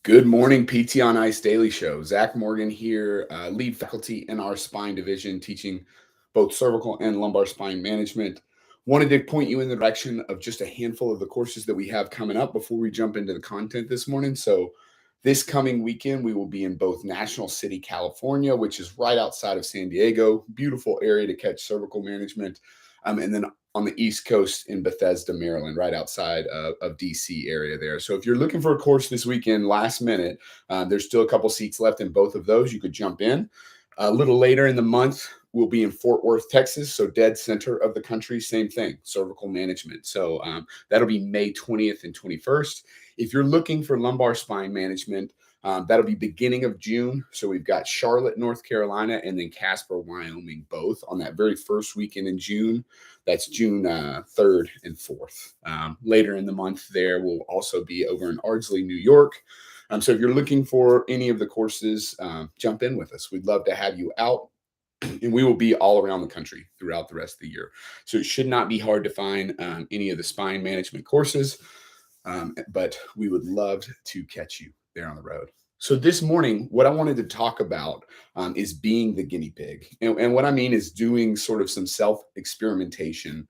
Good morning, PT on Ice Daily Show. Zach Morgan here, lead faculty in our spine division, teaching both cervical and lumbar spine management. Wanted to point you in the direction of just a handful of the courses that we have coming up before we jump into the content this morning. So, this coming weekend, we will be in both National City, California, which is right outside of San Diego. Beautiful area to catch cervical management. And then on the East Coast in Bethesda, Maryland, right outside of DC area there. So if you're looking for a course this weekend, last minute, there's still a couple seats left in both of those. You could jump in. A little later in the month, we'll be in Fort Worth, Texas. So dead center of the country, same thing, cervical management. So that'll be May 20th and 21st. If you're looking for lumbar spine management, that'll be beginning of June. So we've got Charlotte, North Carolina, and then Casper, Wyoming, both on that very first weekend in June. That's June 3rd and 4th. Later in the month there, we'll also be over in Ardsley, New York. So if you're looking for any of the courses, jump in with us. We'd love to have you out. And we will be all around the country throughout the rest of the year. So it should not be hard to find any of the spine management courses. But we would love to catch you there on the road. So this morning, what I wanted to talk about is being the guinea pig. And what I mean is doing sort of some self-experimentation.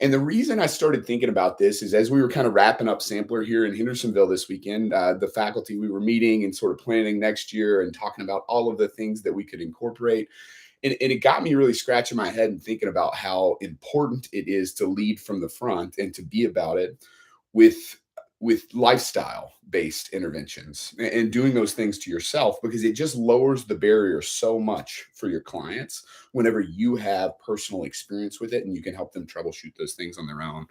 And the reason I started thinking about this is as we were kind of wrapping up Sampler here in Hendersonville this weekend, the faculty we were meeting and sort of planning next year and talking about all of the things that we could incorporate. And it got me really scratching my head and thinking about how important it is to lead from the front and to be about it with lifestyle based interventions and doing those things to yourself, because it just lowers the barrier so much for your clients whenever you have personal experience with it and you can help them troubleshoot those things on their own.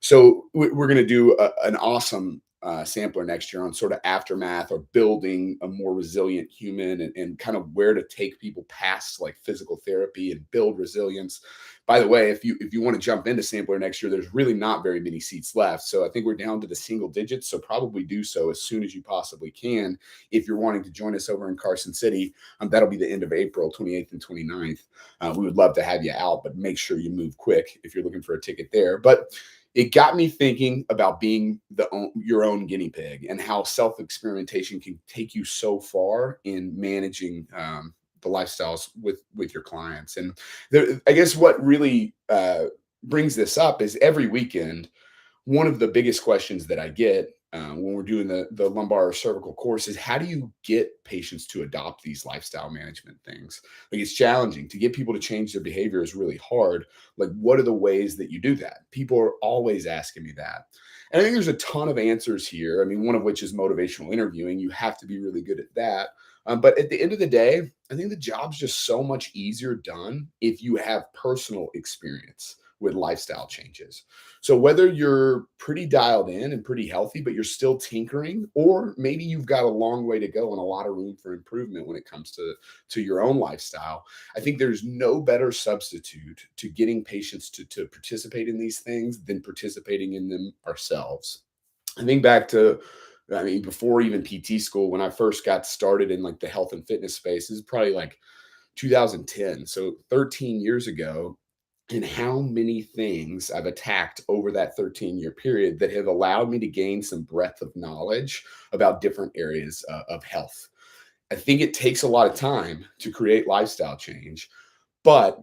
So we're going to do an awesome sampler next year on sort of aftermath or building a more resilient human and kind of where to take people past like physical therapy and build resilience. By the way, if you want to jump into sampler next year, there's really not very many seats left. So I think we're down to the single digits. So probably do so as soon as you possibly can. If you're wanting to join us over in Carson City, that'll be the end of April, 28th and 29th. We would love to have you out, but make sure you move quick if you're looking for a ticket there. But it got me thinking about being your own guinea pig and how self-experimentation can take you so far in managing the lifestyles with your clients. And I guess what really brings this up is every weekend, one of the biggest questions that I get when we're doing the lumbar or cervical course is how do you get patients to adopt these lifestyle management things? Like it's challenging to get people to change their behavior is really hard. Like what are the ways that you do that? People are always asking me that. And I think there's a ton of answers here. I mean, one of which is motivational interviewing. You have to be really good at that. But at the end of the day, I think the job's just so much easier done if you have personal experience with lifestyle changes. So whether you're pretty dialed in and pretty healthy, but you're still tinkering, or maybe you've got a long way to go and a lot of room for improvement when it comes to your own lifestyle, I think there's no better substitute to getting patients to participate in these things than participating in them ourselves. I think back to, I mean, before even PT school, when I first got started in like the health and fitness space, this is probably like 2010. So 13 years ago, and how many things I've attacked over that 13-year period that have allowed me to gain some breadth of knowledge about different areas of health. I think it takes a lot of time to create lifestyle change, but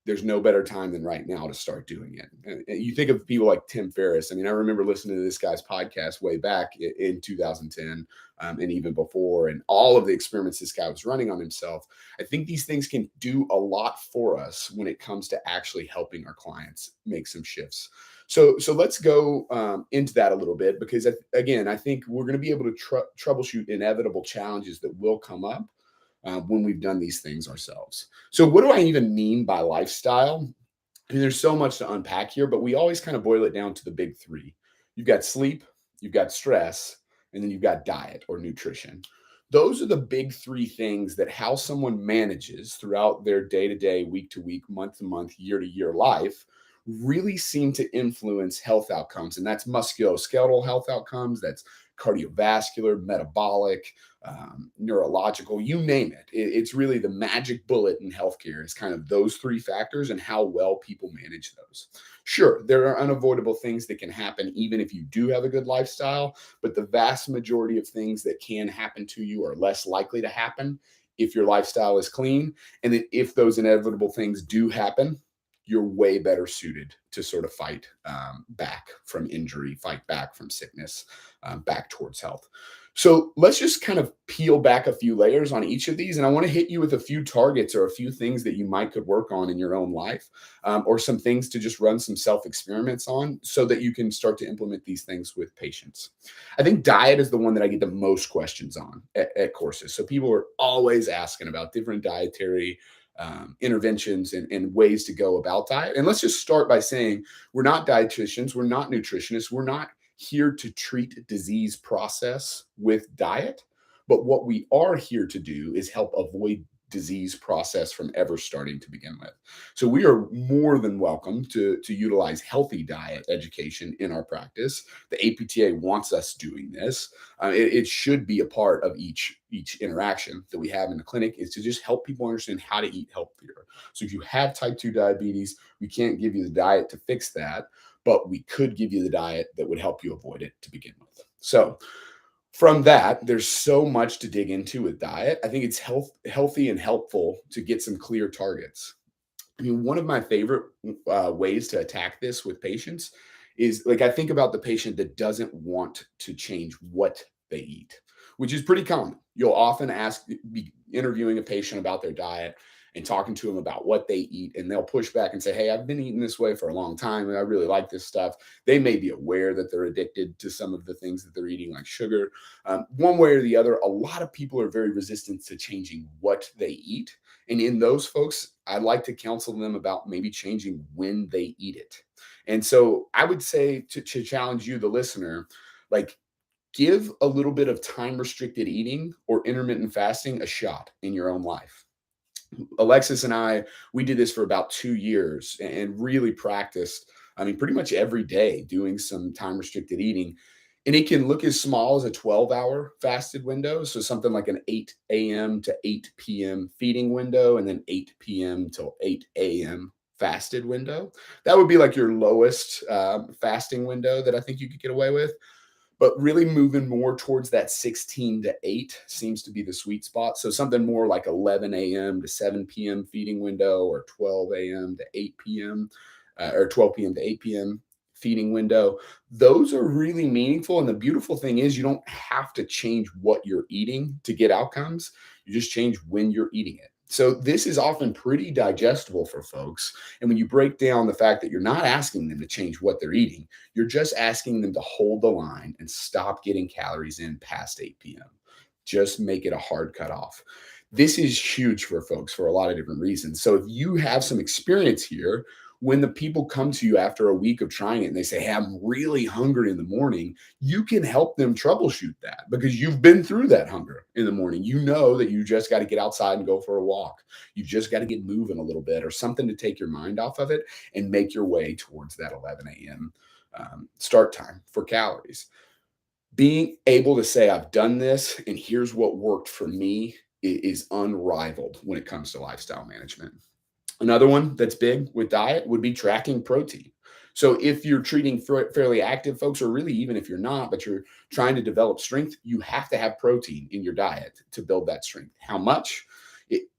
there's no better time than right now to start doing it. And you think of people like Tim Ferriss. I mean, I remember listening to this guy's podcast way back in 2010 and even before, and all of the experiments this guy was running on himself. I think these things can do a lot for us when it comes to actually helping our clients make some shifts. So let's go into that a little bit, because again, I think we're going to be able to troubleshoot inevitable challenges that will come up when we've done these things ourselves. So what do I even mean by lifestyle? I mean, there's so much to unpack here, but we always kind of boil it down to the big three. You've got sleep, you've got stress, and then you've got diet or nutrition. Those are the big three things that how someone manages throughout their day-to-day, week-to-week, month-to-month, year-to-year life really seem to influence health outcomes. And that's musculoskeletal health outcomes, that's cardiovascular, metabolic, neurological, you name it. It's really the magic bullet in healthcare is kind of those three factors and how well people manage those. Sure, there are unavoidable things that can happen even if you do have a good lifestyle, but the vast majority of things that can happen to you are less likely to happen if your lifestyle is clean. And then if those inevitable things do happen, you're way better suited to sort of fight back from injury, fight back from sickness, back towards health. So let's just kind of peel back a few layers on each of these. And I want to hit you with a few targets or a few things that you might could work on in your own life, or some things to just run some self experiments on so that you can start to implement these things with patients. I think diet is the one that I get the most questions on at courses. So people are always asking about different dietary interventions and ways to go about diet. And let's just start by saying we're not dietitians, we're not nutritionists, we're not here to treat disease process with diet. But what we are here to do is help avoid disease process from ever starting to begin with. So we are more than welcome to utilize healthy diet education in our practice. The APTA wants us doing this. It should be a part of each interaction that we have in the clinic is to just help people understand how to eat healthier. So if you have type 2 diabetes, we can't give you the diet to fix that, but we could give you the diet that would help you avoid it to begin with. So from that, there's so much to dig into with diet. I think it's healthy and helpful to get some clear targets. I mean, one of my favorite ways to attack this with patients is like I think about the patient that doesn't want to change what they eat, which is pretty common. You'll often be interviewing a patient about their diet and talking to them about what they eat, and they'll push back and say, "Hey, I've been eating this way for a long time, and I really like this stuff." They may be aware that they're addicted to some of the things that they're eating, like sugar. One way or the other, a lot of people are very resistant to changing what they eat. And in those folks, I'd like to counsel them about maybe changing when they eat it. And so I would say to challenge you, the listener, like give a little bit of time restricted eating or intermittent fasting a shot in your own life. Alexis and I, we did this for about 2 years and really practiced, I mean, pretty much every day doing some time restricted eating. And it can look as small as a 12-hour fasted window. So something like an 8 a.m. to 8 p.m. feeding window, and then 8 p.m. till 8 a.m. fasted window. That would be like your lowest fasting window that I think you could get away with. But really moving more towards that 16 to 8 seems to be the sweet spot. So something more like 11 a.m. to 7 p.m. feeding window, or 12 a.m. to 8 p.m. Or 12 p.m. to 8 p.m. feeding window. Those are really meaningful. And the beautiful thing is you don't have to change what you're eating to get outcomes. You just change when you're eating it. So this is often pretty digestible for folks. And when you break down the fact that you're not asking them to change what they're eating, you're just asking them to hold the line and stop getting calories in past 8 p.m. Just make it a hard cutoff. This is huge for folks for a lot of different reasons. So if you have some experience here, when the people come to you after a week of trying it and they say, "Hey, I'm really hungry in the morning," you can help them troubleshoot that because you've been through that hunger in the morning. You know that you just got to get outside and go for a walk. You've just got to get moving a little bit or something to take your mind off of it and make your way towards that 11 a.m. Start time for calories. Being able to say, "I've done this and here's what worked for me," is unrivaled when it comes to lifestyle management. Another one that's big with diet would be tracking protein. So if you're treating fairly active folks, or really even if you're not, but you're trying to develop strength, you have to have protein in your diet to build that strength. How much?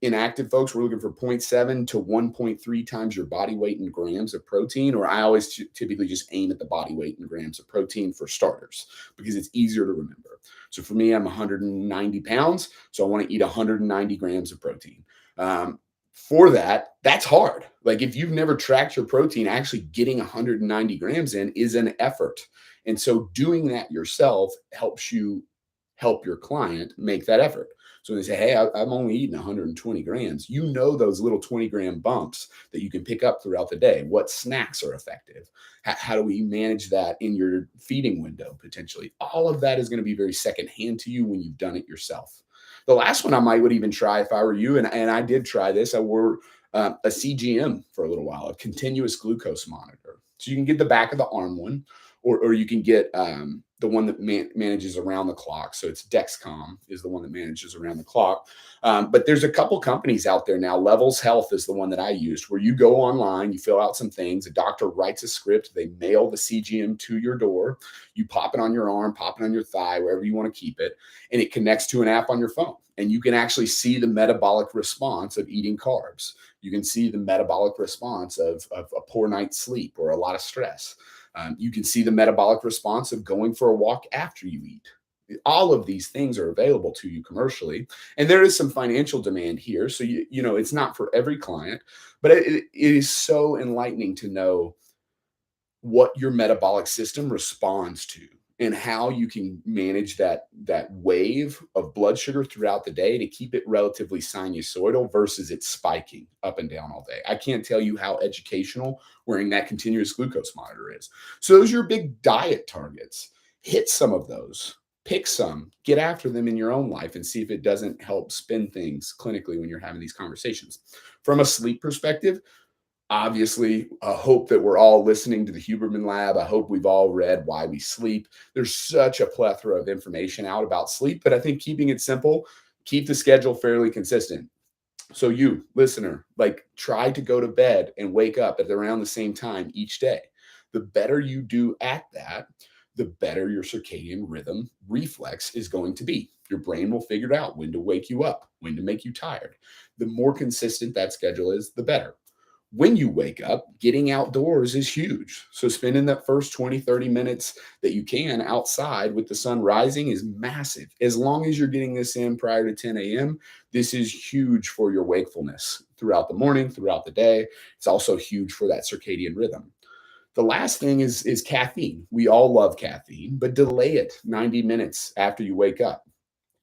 In active folks, we're looking for zero point 0.7 to 1.3 times your body weight in grams of protein, or I always typically just aim at the body weight in grams of protein for starters because it's easier to remember. So for me, I'm 190 pounds, so I want to eat 190 grams of protein. For that, that's hard. Like if you've never tracked your protein, actually getting 190 grams in is an effort. And so doing that yourself helps you help your client make that effort. So they say, "Hey, I'm only eating 120 grams." You know those little 20-gram bumps that you can pick up throughout the day. What snacks are effective? How do we manage that in your feeding window potentially? All of that is going to be very secondhand to you when you've done it yourself. The last one I would even try if I were you, and I did try this. a CGM for a little while, a continuous glucose monitor. So you can get the back of the arm one, or you can get the one that manages around the clock. So it's Dexcom is the one that manages around the clock. But there's a couple companies out there now. Levels Health is the one that I used, where you go online, you fill out some things, a doctor writes a script, they mail the CGM to your door, you pop it on your arm, pop it on your thigh, wherever you want to keep it, and it connects to an app on your phone. And you can actually see the metabolic response of eating carbs. You can see the metabolic response of a poor night's sleep or a lot of stress. You can see the metabolic response of going for a walk after you eat. All of these things are available to you commercially, and there is some financial demand here. So you know it's not for every client, but it is so enlightening to know what your metabolic system responds to and how you can manage that wave of blood sugar throughout the day to keep it relatively sinusoidal versus it spiking up and down all day. I can't tell you how educational wearing that continuous glucose monitor is. So those are your big diet targets. Hit some of those. Pick some, get after them in your own life and see if it doesn't help spin things clinically when you're having these conversations. From a sleep perspective, obviously, I hope that we're all listening to the Huberman Lab. I hope we've all read Why We Sleep. There's such a plethora of information out about sleep, but I think keeping it simple, keep the schedule fairly consistent. So you, listener, like try to go to bed and wake up at around the same time each day. The better you do at that, the better your circadian rhythm reflex is going to be. Your brain will figure out when to wake you up, when to make you tired. The more consistent that schedule is, the better. When you wake up, getting outdoors is huge. So spending that first 20, 30 minutes that you can outside with the sun rising is massive. As long as you're getting this in prior to 10 a.m., this is huge for your wakefulness throughout the morning, throughout the day. It's also huge for that circadian rhythm. The last thing is caffeine. We all love caffeine, but delay it 90 minutes after you wake up.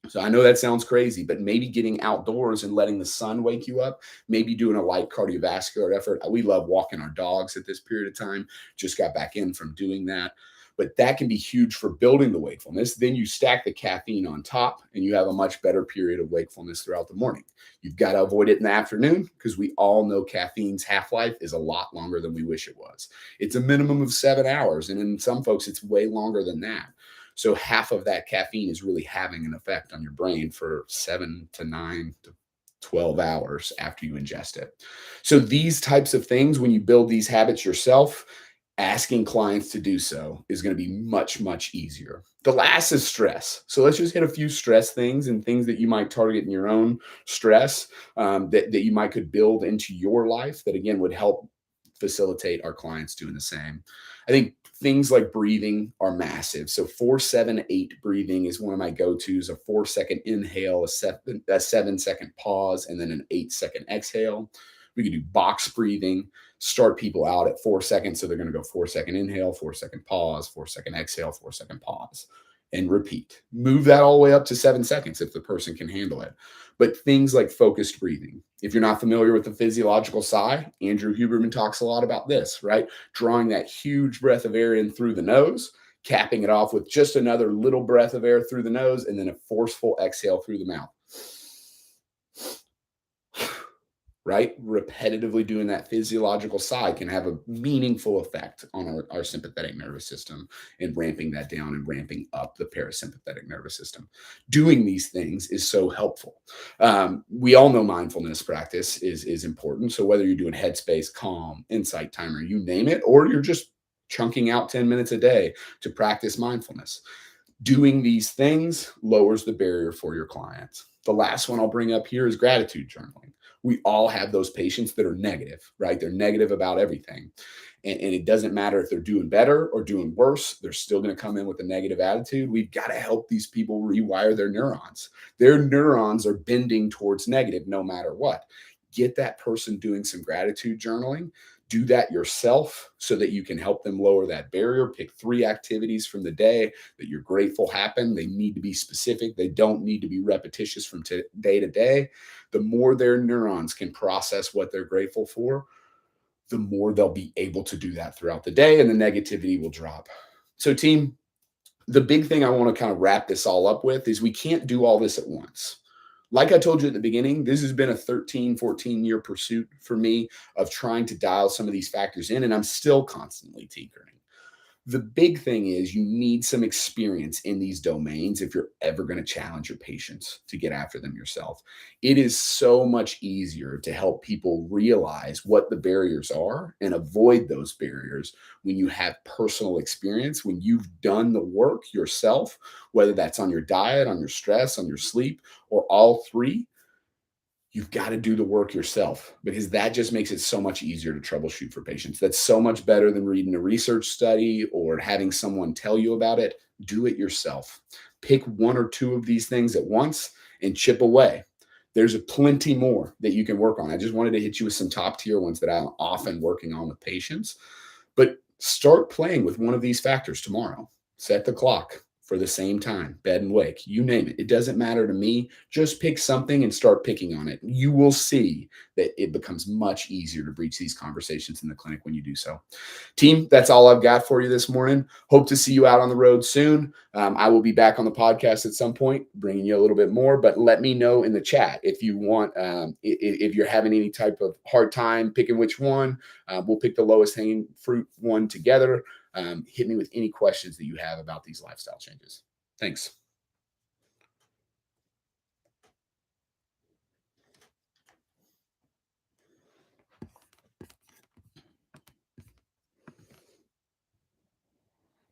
So I know that sounds crazy, but maybe getting outdoors and letting the sun wake you up, maybe doing a light cardiovascular effort. We love walking our dogs at this period of time. Just got back in from doing that. But that can be huge for building the wakefulness. Then you stack the caffeine on top and you have a much better period of wakefulness throughout the morning. You've got to avoid it in the afternoon because we all know caffeine's half-life is a lot longer than we wish it was. It's a minimum of 7 hours. And in some folks, it's way longer than that. So half of that caffeine is really having an effect on your brain for 7 to 9 to 12 hours after you ingest it. So these types of things, when you build these habits yourself, asking clients to do so is going to be much, much easier. The last is stress. So let's just hit a few stress things and things that you might target in your own stress that you might could build into your life that, again, would help facilitate our clients doing the same. I think things like breathing are massive. So 4-7-8 breathing is one of my go-tos, a 4-second inhale, a 7-second pause, and then an 8-second exhale. We can do box breathing, start people out at 4 seconds. So they're going to go 4-second inhale, 4-second pause, 4-second exhale, 4-second pause, and repeat. Move that all the way up to 7 seconds if the person can handle it. But things like focused breathing. If you're not familiar with the physiological sigh, Andrew Huberman talks a lot about this, right? Drawing that huge breath of air in through the nose, capping it off with just another little breath of air through the nose, and then a forceful exhale through the mouth. Right? Repetitively doing that physiological sigh can have a meaningful effect on our sympathetic nervous system and ramping that down and ramping up the parasympathetic nervous system. Doing these things is so helpful. We all know mindfulness practice is important. So whether you're doing Headspace, Calm, Insight Timer, you name it, or you're just chunking out 10 minutes a day to practice mindfulness, doing these things lowers the barrier for your clients. The last one I'll bring up here is gratitude journaling. We all have those patients that are negative, right? They're negative about everything. And it doesn't matter if they're doing better or doing worse, they're still going to come in with a negative attitude. We've got to help these people rewire their neurons. Their neurons are bending towards negative no matter what. Get that person doing some gratitude journaling. Do that yourself so that you can help them lower that barrier. Pick 3 activities from the day that you're grateful happen. They need to be specific. They don't need to be repetitious from day to day. The more their neurons can process what they're grateful for, the more they'll be able to do that throughout the day and the negativity will drop. So team, the big thing I want to kind of wrap this all up with is we can't do all this at once. Like I told you at the beginning, this has been a 13, 14-year pursuit for me of trying to dial some of these factors in, and I'm still constantly tinkering. The big thing is you need some experience in these domains if you're ever going to challenge your patients to get after them yourself. It is so much easier to help people realize what the barriers are and avoid those barriers when you have personal experience, when you've done the work yourself, whether that's on your diet, on your stress, on your sleep, or all three. You've got to do the work yourself because that just makes it so much easier to troubleshoot for patients. That's so much better than reading a research study or having someone tell you about it. Do it yourself. Pick one or two of these things at once and chip away. There's a plenty more that you can work on. I just wanted to hit you with some top tier ones that I'm often working on with patients. But start playing with one of these factors tomorrow. Set the clock for the same time, bed and wake, you name it. It doesn't matter to me. Just pick something and start picking on it. You will see that it becomes much easier to breach these conversations in the clinic when you do so. Team, that's all I've got for you this morning. Hope to see you out on the road soon. I will be back on the podcast at some point, bringing you a little bit more. But let me know in the chat if you want, if you're having any type of hard time picking which one. We'll pick the lowest hanging fruit one together. Hit me with any questions that you have about these lifestyle changes. Thanks.